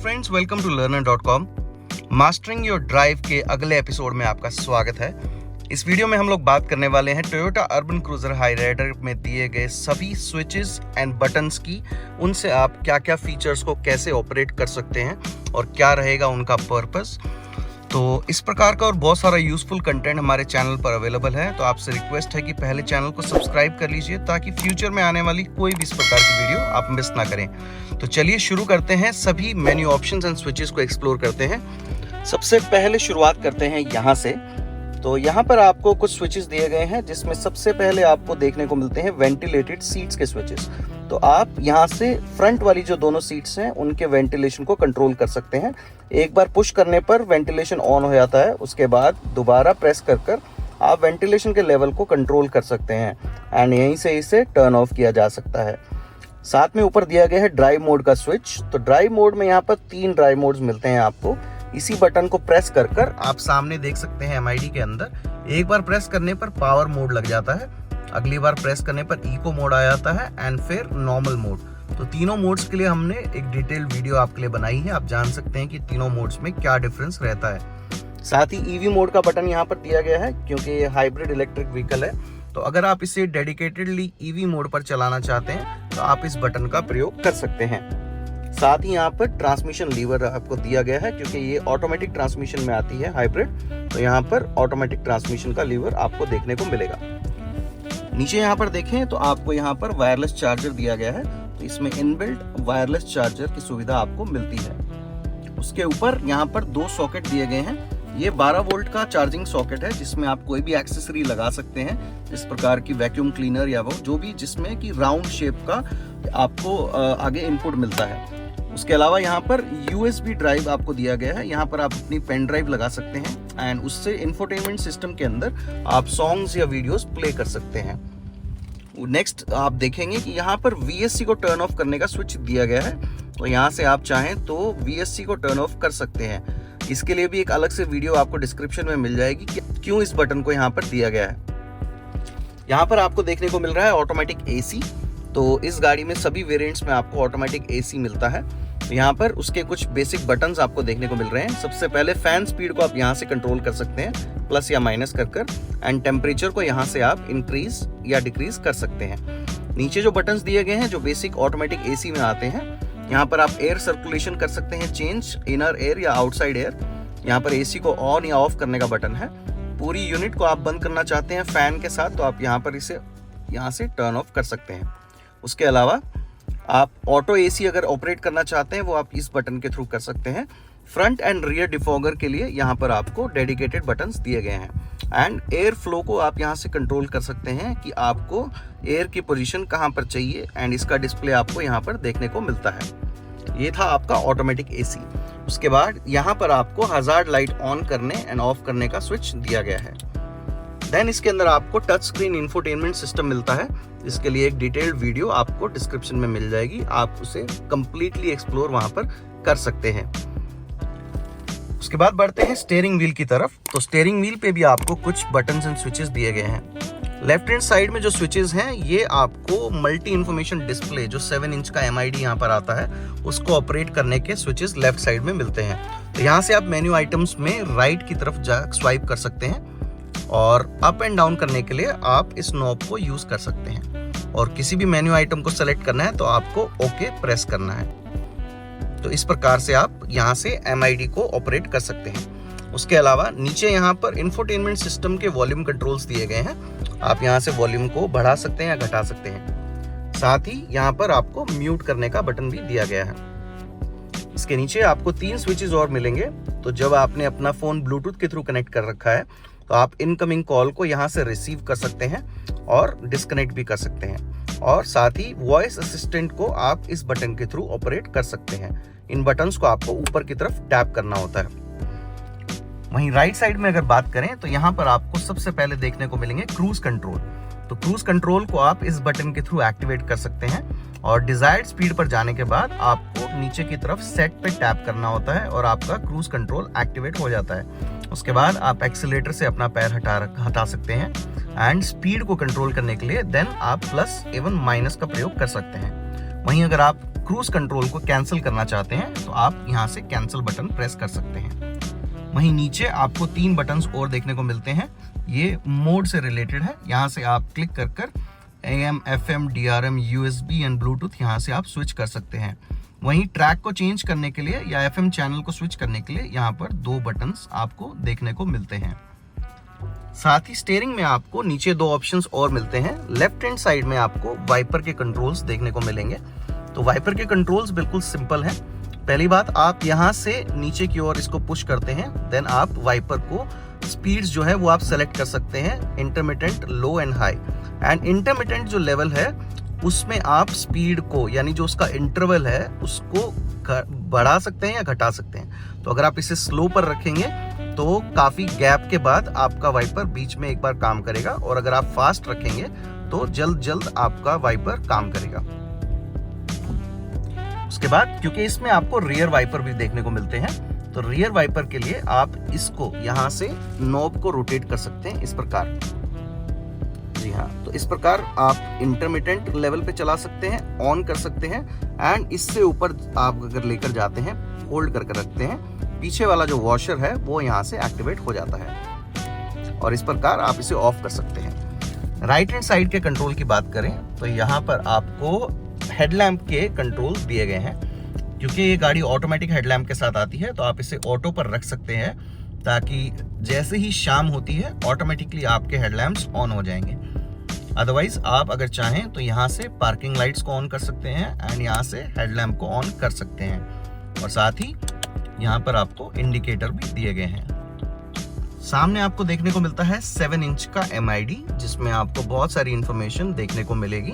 Friends, welcome to learner.com। Mastering your drive के अगले episode में आपका स्वागत है। इस वीडियो में हम लोग बात करने वाले हैं टोयोटा अर्बन क्रूजर हाईराइडर में दिए गए सभी स्विचेस एंड बटन्स की। उनसे आप क्या क्या फीचर्स को कैसे ऑपरेट कर सकते हैं और क्या रहेगा उनका पर्पस। तो इस प्रकार का और बहुत सारा यूजफुल कंटेंट हमारे चैनल पर अवेलेबल है। तो आपसे रिक्वेस्ट है कि पहले चैनल को सब्सक्राइब कर लीजिए ताकि फ्यूचर में आने वाली कोई भी इस प्रकार की वीडियो आप मिस ना करें। तो चलिए शुरू करते हैं, सभी मेन्यू ऑप्शंस एंड स्विचेस को एक्सप्लोर करते हैं। सबसे पहले शुरुआत करते हैं यहाँ से। तो यहाँ पर आपको कुछ स्विचेस दिए गए हैं जिसमें सबसे पहले आपको देखने को मिलते हैं वेंटिलेटेड सीट्स के स्विचेस। तो आप यहाँ से फ्रंट वाली जो दोनों सीट्स हैं उनके वेंटिलेशन को कंट्रोल कर सकते हैं। एक बार पुश करने पर वेंटिलेशन ऑन हो जाता है, उसके बाद दोबारा प्रेस कर आप वेंटिलेशन के लेवल को कंट्रोल कर सकते हैं एंड यहीं से इसे टर्न ऑफ किया जा सकता है। साथ में ऊपर दिया गया है ड्राइव मोड का स्विच। तो ड्राइव मोड में यहाँ पर 3 ड्राइव मोड्स मिलते हैं आपको। इसी बटन को प्रेस कर आप सामने देख सकते हैं MID के अंदर एक बार प्रेस करने पर पावर मोड लग जाता है, अगली बार प्रेस करने पर इको मोड आ जाता है एंड फिर नॉर्मल मोड। तो तीनों मोड्स के लिए हमने एक डिटेल वीडियो आपके लिए बनाई है, आप जान सकते हैं कि तीनों मोड्स में क्या डिफरेंस रहता है। साथ ही EV मोड का बटन यहाँ पर दिया गया है क्योंकि ये हाइब्रिड इलेक्ट्रिक व्हीकल है। तो अगर आप इसे डेडिकेटेडली EV मोड पर चलाना चाहते हैं तो आप इस बटन का प्रयोग कर सकते हैं। साथ ही यहाँ पर ट्रांसमिशन लीवर आपको दिया गया है क्योंकि ये ऑटोमेटिक ट्रांसमिशन में आती है हाइब्रिड। तो यहाँ पर ऑटोमेटिक ट्रांसमिशन का लीवर आपको देखने को मिलेगा। नीचे यहाँ पर देखें तो आपको यहाँ पर वायरलेस चार्जर दिया गया है। तो इसमें इनबिल्ट वायरलेस चार्जर की सुविधा आपको मिलती है। उसके ऊपर यहाँ पर 2 सॉकेट दिए गए हैं। ये 12 वोल्ट का चार्जिंग सॉकेट है जिसमें आप कोई भी एक्सेसरी लगा सकते हैं, इस प्रकार की वैक्यूम क्लीनर या वो जो भी जिसमें कि राउंड शेप का आपको आगे इनपुट मिलता है। उसके अलावा यहाँ पर USB ड्राइव आपको दिया गया है। यहाँ पर आप अपनी पेन ड्राइव लगा सकते हैं एंड उससे इंफोटेनमेंट सिस्टम के अंदर आप सॉन्ग्स या वीडियोस प्ले कर सकते हैं। नेक्स्ट आप देखेंगे कि यहाँ पर VSC को टर्न ऑफ करने का स्विच दिया गया है। तो यहाँ से आप चाहें तो VSC को टर्न ऑफ कर सकते हैं। इसके लिए भी एक अलग से वीडियो आपको डिस्क्रिप्शन में मिल जाएगी कि क्यों इस बटन को यहाँ पर दिया गया है। यहाँ पर आपको देखने को मिल रहा है ऑटोमेटिक AC। तो इस गाड़ी में सभी वेरिएंट्स में आपको ऑटोमेटिक AC मिलता है। यहाँ पर उसके कुछ बेसिक बटन्स आपको देखने को मिल रहे हैं। सबसे पहले फैन स्पीड को आप यहाँ से कंट्रोल कर सकते हैं प्लस या माइनस कर एंड टेम्परेचर को यहाँ से आप इंक्रीज या डिक्रीज कर सकते हैं। नीचे जो बटन्स दिए गए हैं जो बेसिक ऑटोमेटिक AC में आते हैं, यहाँ पर आप एयर सर्कुलेशन कर सकते हैं, चेंज इनर एयर या आउटसाइड एयर। यहाँ पर AC को ऑन या ऑफ करने का बटन है। पूरी यूनिट को आप बंद करना चाहते हैं फैन के साथ तो आप यहाँ पर इसे यहाँ से टर्न ऑफ कर सकते हैं। उसके अलावा आप ऑटो AC अगर ऑपरेट करना चाहते हैं वो आप इस बटन के थ्रू कर सकते हैं। फ्रंट एंड रियर डिफॉगर के लिए यहाँ पर आपको डेडिकेटेड बटन्स दिए गए हैं एंड एयर फ्लो को आप यहाँ से कंट्रोल कर सकते हैं कि आपको एयर की पोजीशन कहाँ पर चाहिए एंड इसका डिस्प्ले आपको यहाँ पर देखने को मिलता है। ये था आपका ऑटोमेटिक AC। उसके बाद यहाँ पर आपको हजार्ड लाइट ऑन करने एंड ऑफ करने का स्विच दिया गया है। देन इसके अंदर आपको टच स्क्रीन इंफोटेनमेंट सिस्टम मिलता है। इसके लिए एक डिटेल्ड वीडियो आपको डिस्क्रिप्शन में मिल जाएगी, आप उसे कंप्लीटली एक्सप्लोर वहां पर कर सकते हैं। उसके बाद बढ़ते हैं स्टीयरिंग व्हील की तरफ। तो स्टीयरिंग व्हील पे भी आपको कुछ बटन्स एंड स्विचेस दिए गए हैं। लेफ्ट हैंड साइड में जो स्विचेस हैं ये आपको मल्टी इंफॉर्मेशन डिस्प्ले जो 7 इंच का MID यहाँ पर आता है उसको ऑपरेट करने के स्विचेस लेफ्ट साइड में मिलते हैं। तो यहाँ से आप मेन्यू आइटम्स में राइट की तरफ जा स्वाइप कर सकते हैं और अप एंड डाउन करने के लिए आप इस नॉब को यूज कर सकते हैं। और किसी भी मेन्यू आइटम को सेलेक्ट करना है तो आपको ओके प्रेस करना है। तो इस प्रकार से आप यहाँ से MID को ऑपरेट कर सकते हैं। उसके अलावा नीचे यहाँ पर इंफोटेनमेंट सिस्टम के वॉल्यूम कंट्रोल्स दिए गए हैं। आप यहाँ से वॉल्यूम को बढ़ा सकते हैं या घटा सकते हैं। साथ ही यहाँ पर आपको म्यूट करने का बटन भी दिया गया है। इसके नीचे आपको 3 स्विचेस और मिलेंगे। तो जब आपने अपना फोन ब्लूटूथ के थ्रू कनेक्ट कर रखा है तो आप इनकमिंग कॉल को यहाँ से रिसीव कर सकते हैं और डिस्कनेक्ट भी कर सकते हैं। और साथ ही वॉइस असिस्टेंट को आप इस बटन के थ्रू ऑपरेट कर सकते हैं। इन बटन्स को आपको ऊपर की तरफ टैप करना होता है। वहीं राइट साइड में अगर बात करें तो यहाँ पर आपको सबसे पहले देखने को मिलेंगे क्रूज कंट्रोल। तो क्रूज कंट्रोल को आप इस बटन के थ्रू एक्टिवेट कर सकते हैं और डिजायर्ड स्पीड पर जाने के बाद आपको नीचे की तरफ सेट पे टैप करना होता है और आपका क्रूज कंट्रोल एक्टिवेट हो जाता है। उसके बाद आप एक्सीलेटर से अपना पैर हटा सकते हैं एंड स्पीड को कंट्रोल करने के लिए देन आप प्लस एवं माइनस का प्रयोग कर सकते हैं। वहीं अगर आप क्रूज कंट्रोल को कैंसिल करना चाहते हैं तो आप यहाँ से कैंसिल बटन प्रेस कर सकते हैं। वहीं नीचे आपको 3 बटन्स और देखने को मिलते हैं, ये मोड से रिलेटेड है। यहाँ से आप क्लिक कर AM, FM, DRM, USB and Bluetooth यहाँ से आप स्विच कर सकते हैं। वहीं ट्रैक को चेंज करने के लिए या FM चैनल को स्विच करने के लिए यहाँ पर 2 बटन्स आपको देखने को मिलते हैं। साथ ही स्टीयरिंग में आपको नीचे 2 ऑप्शंस और मिलते हैं। लेफ्ट हैंड साइड में आपको वाइपर के कंट्रोल्स देखने को मिलेंगे। तो वाइपर के कंट्रोल्स बिल्कुल सिंपल हैं। पहली बात, आप यहाँ से नीचे की ओर इसको पुश करते हैं, देन आप वाइपर को स्पीड्स जो है वो आप सेलेक्ट कर सकते हैं, intermittent, low and high. And intermittent जो लेवल है उसमें आप स्पीड को, यानी जो उसका इंटरवल है उसको बढ़ा सकते हैं या घटा सकते हैं। तो अगर आप इसे स्लो पर रखेंगे तो काफी गैप के बाद आपका वाइपर बीच में एक बार काम करेगा, और अगर आप फास्ट रखेंगे तो जल्द आपका वाइपर काम करेगा। उसके बाद क्योंकि इसमें आपको रियर वाइपर भी देखने को मिलते हैं, तो रियर वाइपर के लिए आप इसको यहाँ से नॉब को रोटेट कर सकते हैं इस प्रकार। जी हाँ, तो इस प्रकार आप इंटरमिटेंट लेवल पे चला सकते हैं, ऑन कर सकते हैं, एंड इससे ऊपर आप अगर लेकर जाते हैं, होल्ड करके रखते हैं, पीछे वाला जो वॉशर है वो यहाँ से एक्टिवेट हो जाता है, और इस प्रकार आप इसे ऑफ कर सकते हैं। राइट हैंड साइड के कंट्रोल की बात करें तो यहाँ पर आपको हेडलैम्प के कंट्रोल दिए गए हैं। क्योंकि ये गाड़ी ऑटोमेटिक हेडलैम्प के साथ आती है तो आप इसे ऑटो पर रख सकते हैं, ताकि जैसे ही शाम होती है ऑटोमेटिकली आपके हेडलैम्प्स ऑन हो जाएंगे। अदरवाइज आप अगर चाहें तो यहाँ से पार्किंग लाइट्स को ऑन कर सकते हैं एंड यहाँ से हेडलैम्प को ऑन कर सकते हैं, और साथ ही यहाँ पर आपको इंडिकेटर भी दिए गए हैं। सामने आपको देखने को मिलता है 7 इंच का MID, जिसमें आपको बहुत सारी इंफॉर्मेशन देखने को मिलेगी।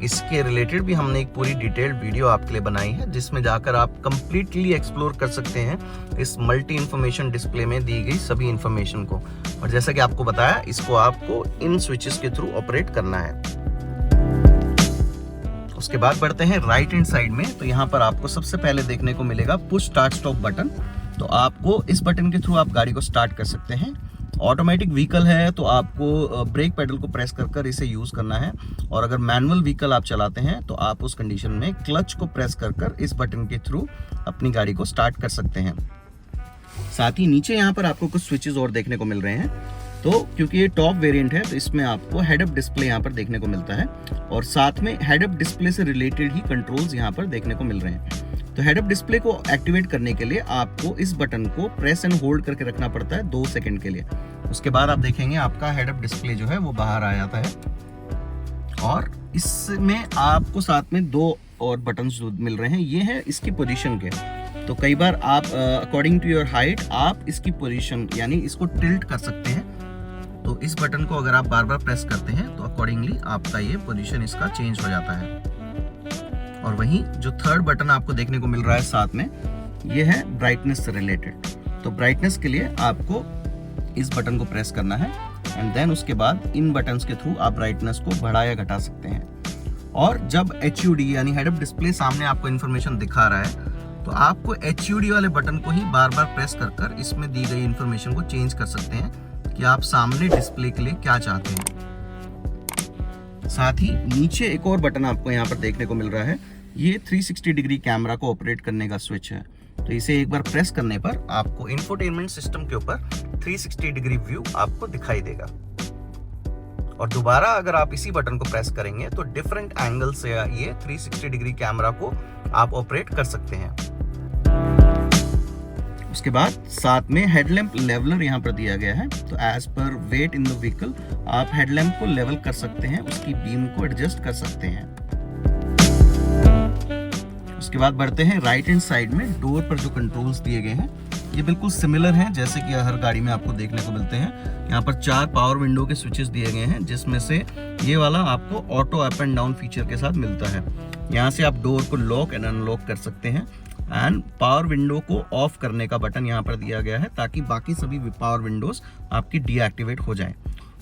इसके रिलेटेड भी हमने एक पूरी डिटेल्ड वीडियो आपके लिए बनाई है, जिसमें जाकर आप कंप्लीटली एक्सप्लोर कर सकते हैं इस मल्टी इंफॉर्मेशन डिस्प्ले में दी गई सभी इंफॉर्मेशन को। और जैसा कि आपको बताया, इसको आपको इन स्विचेस के थ्रू ऑपरेट करना है। उसके बाद बढ़ते हैं राइट हैंड साइड में, तो यहाँ पर आपको सबसे पहले देखने को मिलेगा पुश स्टार्ट स्टॉप बटन। तो आपको इस बटन के थ्रू आप गाड़ी को स्टार्ट कर सकते हैं। ऑटोमेटिक व्हीकल है तो आपको ब्रेक पेडल को प्रेस कर इसे यूज करना है, और अगर मैनुअल व्हीकल आप चलाते हैं तो आप उस कंडीशन में क्लच को प्रेस कर इस बटन के थ्रू अपनी गाड़ी को स्टार्ट कर सकते हैं। साथ ही नीचे यहाँ पर आपको कुछ स्विचेस और देखने को मिल रहे हैं। तो क्योंकि ये टॉप वेरिएंट है तो इसमें आपको हेड अप डिस्प्ले यहाँ पर देखने को मिलता है, और साथ में हेड अप डिस्प्ले से रिलेटेड ही कंट्रोल्स यहाँ पर देखने को मिल रहे हैं। तो हेड अप डिस्प्ले को एक्टिवेट करने के लिए आपको इस बटन को प्रेस एंड होल्ड करके रखना पड़ता है 2 सेकंड के लिए। उसके बाद आप देखेंगे आपका हेड अप डिस्प्ले जो है वो बाहर आ जाता है, और इसमें आपको साथ में 2 और बटन्स मिल रहे हैं। ये है इसकी पोजीशन के। तो कई बार आप अकॉर्डिंग टू योर हाइट आप इसकी पोजीशन यानी इसको टिल्ट कर सकते हैं। तो इस बटन को अगर आप बार बार प्रेस करते हैं तो अकॉर्डिंगली आपका ये पोजीशन इसका चेंज हो जाता है। और वहीं जो थर्ड बटन आपको देखने को मिल रहा है साथ में, ये है ब्राइटनेस से रिलेटेड। तो ब्राइटनेस के लिए आपको इस बटन को प्रेस करना है, एंड देन उसके बाद इन बटन्स के थ्रू आप ब्राइटनेस को बढ़ा या घटा सकते हैं। और जब HUD यानी हेड अप डिस्प्ले सामने आपको इन्फॉर्मेशन दिखा रहा है तो आपको HUD वाले बटन को ही बार बार प्रेस कर इसमें दी गई इन्फॉर्मेशन को चेंज कर सकते हैं कि आप सामने डिस्प्ले के लिए क्या चाहते हैं। साथ ही नीचे एक और बटन आपको यहाँ पर देखने को मिल रहा है, ये 360 डिग्री कैमरा को ऑपरेट करने का स्विच है। तो इसे एक बार प्रेस करने पर आपको इंफोटेनमेंट सिस्टम के ऊपर 360 डिग्री व्यू आपको दिखाई देगा, और दोबारा अगर आप इसी बटन को प्रेस करेंगे तो डिफरेंट एंगल से ये 360 डिग्री कैमरा को आप ऑपरेट कर सकते हैं। उसके बाद साथ में हेडलैम्प लेवलर यहाँ पर दिया गया है। तो as per weight in the vehicle आप हेडलैम्प को लेवल कर सकते हैं, उसकी बीम को एडजस्ट कर सकते हैं। उसके बाद बढ़ते हैं राइट हैंड साइड में। डोर पर जो कंट्रोल्स दिए गए हैं ये बिल्कुल सिमिलर हैं जैसे कि हर गाड़ी में आपको देखने को मिलते हैं। यहाँ पर 4 पावर विंडो के स्विचेस दिए गए हैं, जिसमें से ये वाला आपको auto up and down feature के साथ मिलता है। यहाँ से आप डोर को लॉक एंड अनलॉक कर सकते हैं, एंड पावर विंडो को ऑफ करने का बटन यहाँ पर दिया गया है ताकि बाकी सभी पावर विंडोज आपकी डीएक्टिवेट हो जाएं।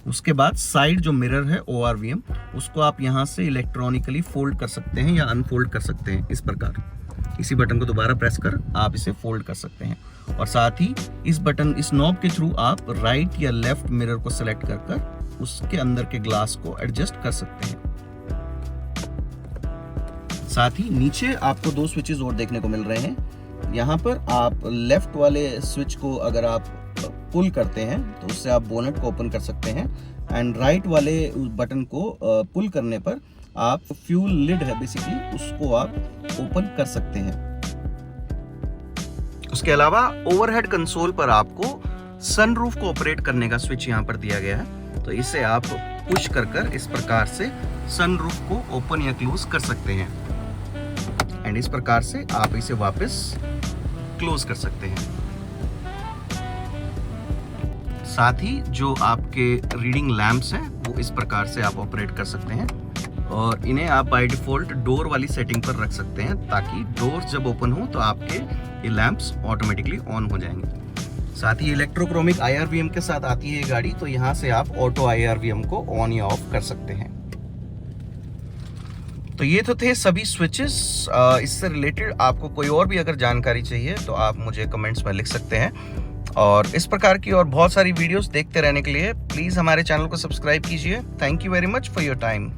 उसके बाद साइड जो मिरर है ORVM, उसको आप यहाँ से इलेक्ट्रॉनिकली फोल्ड कर सकते हैं या अनफोल्ड कर सकते हैं। इस प्रकार इसी बटन को दोबारा प्रेस कर आप इसे फोल्ड कर सकते हैं, और साथ ही इस नॉब के थ्रू आप राइट या लेफ्ट मिरर को सिलेक्ट कर उसके अंदर के ग्लास को एडजस्ट कर सकते हैं। साथ ही नीचे आपको 2 स्विचेस और देखने को मिल रहे हैं। यहाँ पर आप लेफ्ट वाले स्विच को अगर आप पुल करते हैं तो उससे आप बोनेट को ओपन कर सकते हैं, एंड राइट वाले बटन को पुल करने पर आप फ्यूल लिड है बेसिकली उसको आप ओपन कर सकते हैं। उसके अलावा ओवरहेड कंसोल पर आपको सनरूफ को ऑपरेट करने का स्विच यहाँ पर दिया गया है, तो इसे आप पुश कर इस प्रकार से सनरूफ को ओपन या क्लोज कर सकते हैं, एंड इस प्रकार से आप इसे वापस क्लोज कर सकते हैं। साथ ही जो आपके रीडिंग लैंप्स हैं वो इस प्रकार से आप ऑपरेट कर सकते हैं, और इन्हें आप बाय डिफॉल्ट डोर वाली सेटिंग पर रख सकते हैं ताकि डोर जब ओपन हो तो आपके ये लैंप्स ऑटोमेटिकली ऑन हो जाएंगे। साथ ही इलेक्ट्रोक्रोमिक IRVM के साथ आती है ये गाड़ी, तो यहाँ से आप ऑटो IRVM को ऑन या ऑफ कर सकते हैं। तो ये तो थे सभी स्विचेस। इससे रिलेटेड आपको कोई और भी अगर जानकारी चाहिए तो आप मुझे कमेंट्स में लिख सकते हैं, और इस प्रकार की और बहुत सारी वीडियोस देखते रहने के लिए प्लीज़ हमारे चैनल को सब्सक्राइब कीजिए। Thank you very much for your time.